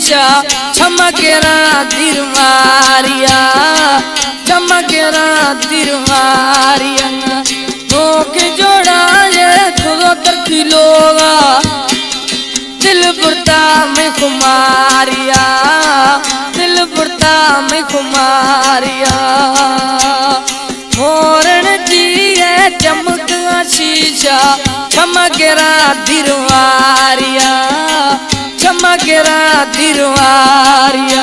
शीशा चमकेरा दिरवारिया चमकेरा दिरवारिया नोके जोड़ा ये खुदा कर खिलोगा दिल बुरता में खुमारिया दिल बुरता में खुमारिया मोरन जी है चमका शीशा चमकेरा दिरवारिया चमकेरा दिरवारिया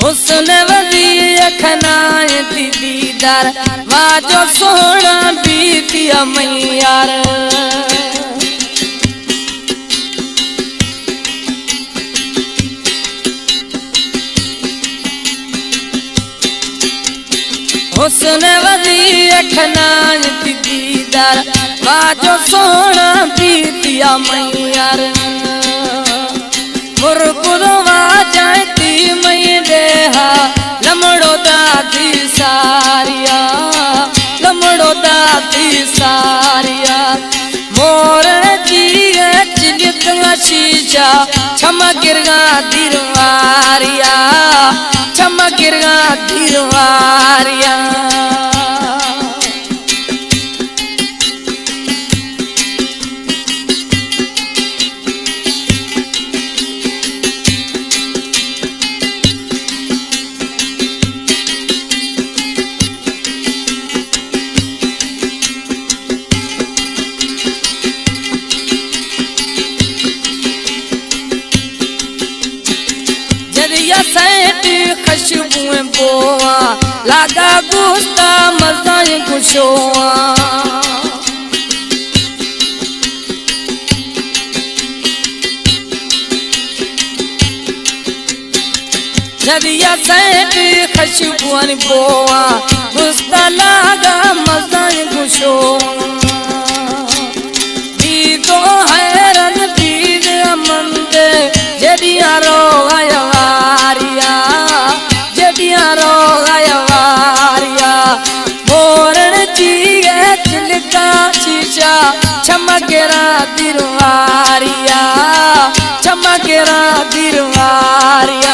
हुस्न वली अखनाए दीदार वाजो सोना बीतिया मैयार हुस्न वली अखनाए दीदार वाजो सोना बीतिया मैयार मुरकुरवा जाती मई देहा लमड़ो दादी सारिया लमड़ो दादी सारिया मोरन जी चिलितंगा शीशा चमकेरा दिरवारिया चमकेरा दिरवारिया सैट खुशबुएं बोआ लागा गुस्ता मज़ा खुशोआ जदिया सैट खुशबुएं बोआ गुस्ता लागा मज़ा खुशोआ दी तो हैरन दीद अमंद जदिया रो शीशा चमकेरा दिरवारिया चमकेरा दिरवारिया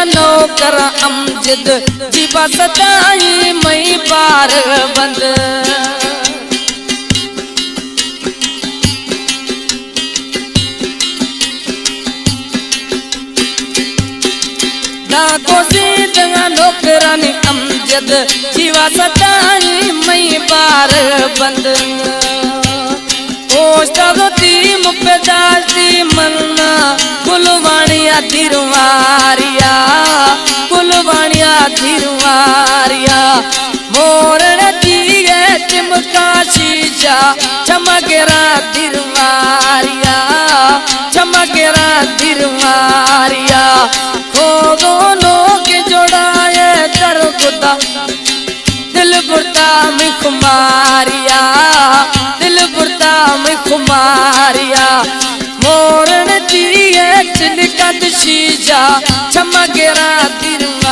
नौकर अमजद जीवा सताई मई पार बंद नौकरानी अमजद जीवा सताई मई पार बंद ओस्ती मुपदासी मन्ना कुलवाणिया दिरवारिया कुलवाणिया दिरवारिया मोरन जी चमका शीशा चमकेरा दिरवारिया चमकेरा दिरवारिया खो दोनों के जोड़ाए कर खुदा दिल बुरता में खुमारिया दिल बुरता में खुमारिया मोरन जी चिलकत शीशा चमकेरा दिरवारिया